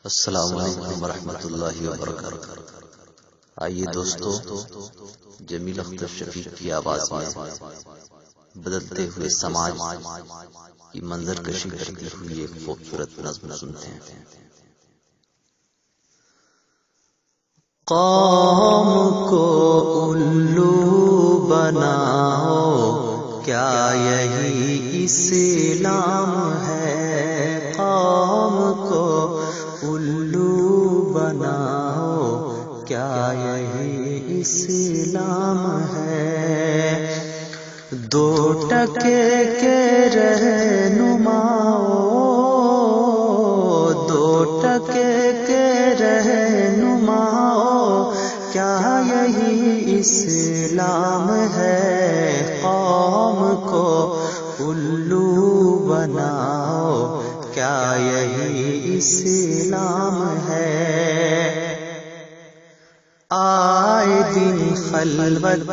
السلام علیکم ورحمۃ اللہ وبرکاتہ۔ آئیے دوستو، جمیل اختر شفیق کی آواز میں بدلتے ہوئے سماج کی منظر کشی کرتی ہوئی ایک خوبصورت نظم سنتے ہیں۔ قوم کو الو بناؤ، کیا یہی اسلام ہے؟ قوم کو الو بناؤ، کیا یہی اسلام ہے؟ دو ٹکے کے رہنماؤ، دو ٹکے کے رہنماؤ، کیا یہی اسلام ہے؟ قوم کو الو بناؤ، کیا یہی اسلام ہے؟ آئے دن خلوت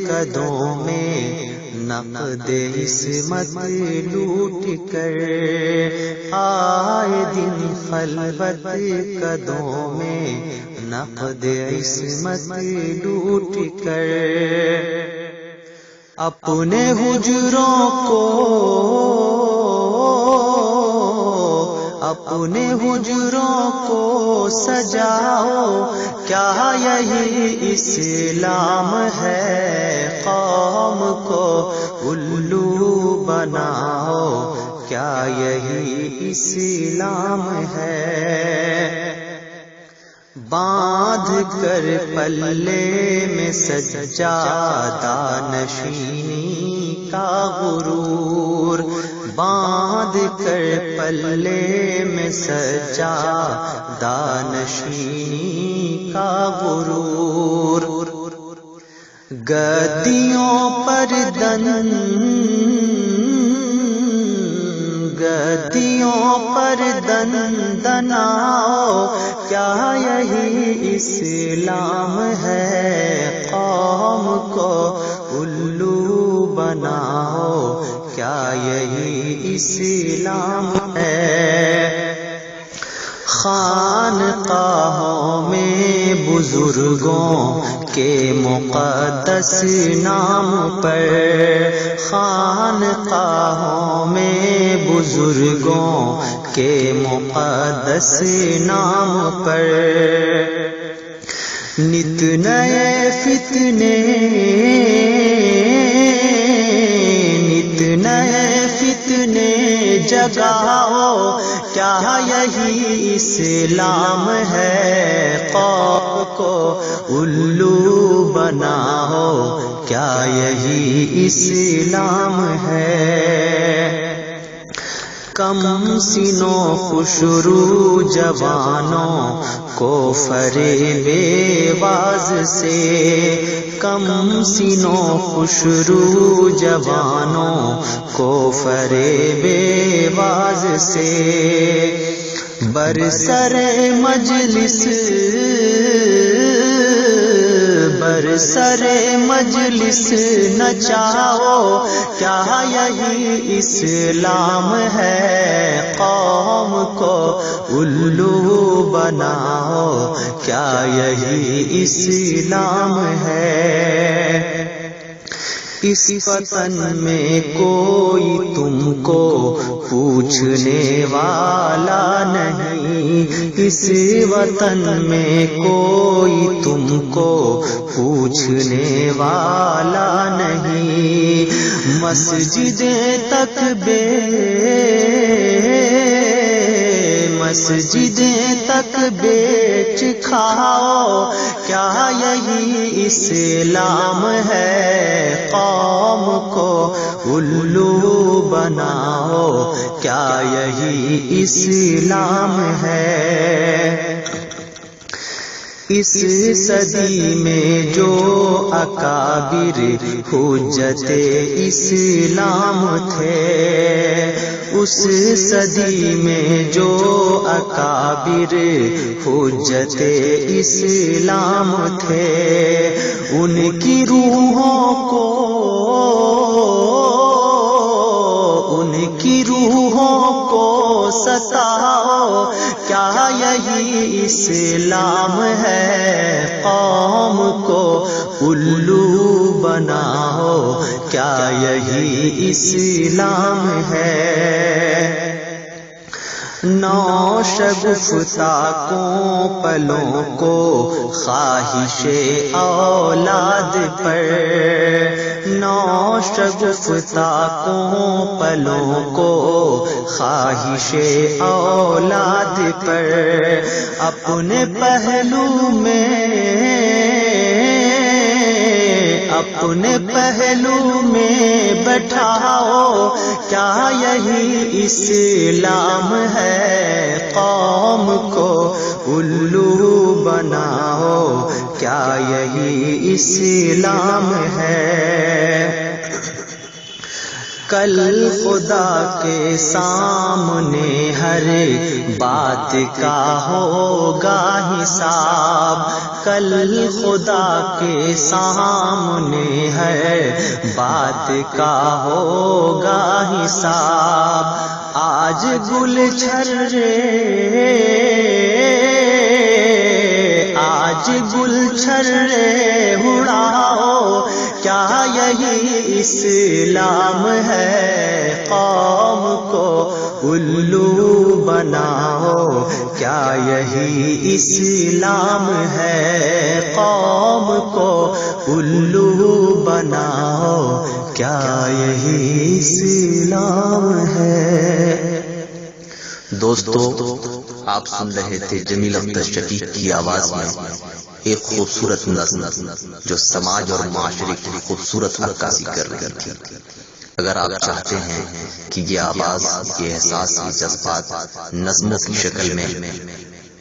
قدوں میں نقد عصمت لوٹ کر، آئے دن خلوت قدوں میں نقد عصمت لوٹ کر، اپنے حجروں کو اپنے حجروں کو سجاؤ، کیا یہی اسلام ہے؟ قوم کو الو بناؤ، کیا یہی اسلام ہے؟ باندھ کر پلے میں سجادہ نشینی کا غرور، باندھ کر پلے میں سجادہ نشینی کا غرور، گدیوں پر دندناؤ، کیا یہی اسلام ہے؟ قوم کو الو بناؤ، کیا یہی اسلام ہے؟ خانقاہوں میں بزرگوں کے مقدس نام پر، خانقاہوں میں بزرگوں کے مقدس نام پر، نت نئے فتنے جگاؤ، کیا یہی اسلام ہے؟ قوم کو الو بناؤ، کیا یہی اسلام ہے؟ کم سینوں خوشرو جوانوں کو فریب باز سے، کم سینوں خوشرو جوانوں کو فریب باز سے، برسر مجلس نچاؤ، کیا یہی اسلام ہے؟ قوم کو الو بناؤ، کیا یہی اسلام ہے؟ اس وطن میں کوئی تم کو پوچھنے والا نہیں، اس وطن میں کوئی تم کو پوچھنے والا نہیں، مسجدیں تک بیچ کھاؤ، کیا یہی اسلام ہے؟ قوم کو الو بناؤ، کیا یہی اسلام ہے؟ اس صدی میں جو اکابر حجت اسلام تھے، اس صدی میں جو اکابر حجت اسلام تھے، ان کی روحوں کو ستاؤ، کیا یہی اسلام ہے؟ قوم کو الو بناؤ، کیا یہی اسلام ہے؟ نوشگفتہ کو پلوں کو خواہش اولاد پر، نوشگفتہ کو پلوں کو خواہش اولاد پر، اپنے پہلو میں بٹھاؤ، کیا یہی اسلام ہے؟ قوم کو الو بناؤ، کیا یہی اسلام ہے؟ کل خدا کے سامنے ہر بات کا ہوگا حساب، کل خدا کے سامنے ہر بات کا ہوگا حساب۔ آج گل چھرے اڑاؤ، کیا یہی اسلام ہے؟ قوم کو الو بناؤ، کیا یہی اسلام ہے؟ قوم کو الو بناؤ، کیا یہی اسلام ہے؟ دوستو، آپ سن رہے تھے جمیل اختر شفیق کی آواز میں ایک خوبصورت نظم جو سماج اور معاشرے کی خوبصورت عکاسی کر رہی تھی۔ اگر آپ چاہتے ہیں کہ یہ آواز، یہ احساس، یہ جذبات نظموں کی شکل میں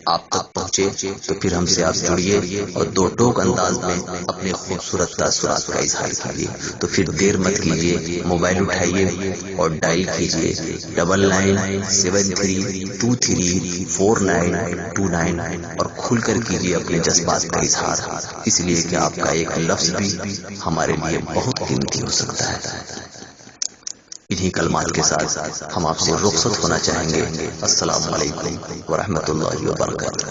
آپ تک پہنچے تو پھر ہم سے آپ جڑیے اور دو ٹوک انداز میں اپنے خوبصورت تاثرات کا اظہار کیجیے۔ تو پھر دیر مت کیجیے، موبائل اٹھائیے اور ڈائل کیجیے 9973234929 اور کھل کر کیجیے اپنے جذبات کا اظہار، اس لیے کہ آپ کا ایک لفظ بھی ہمارے لیے بہت قیمتی ہو سکتا ہے۔ انہی کلمات کے ساتھ ہم آپ سے رخصت ہونا چاہیں گے۔ السلام علیکم ورحمۃ اللہ وبرکاتہ۔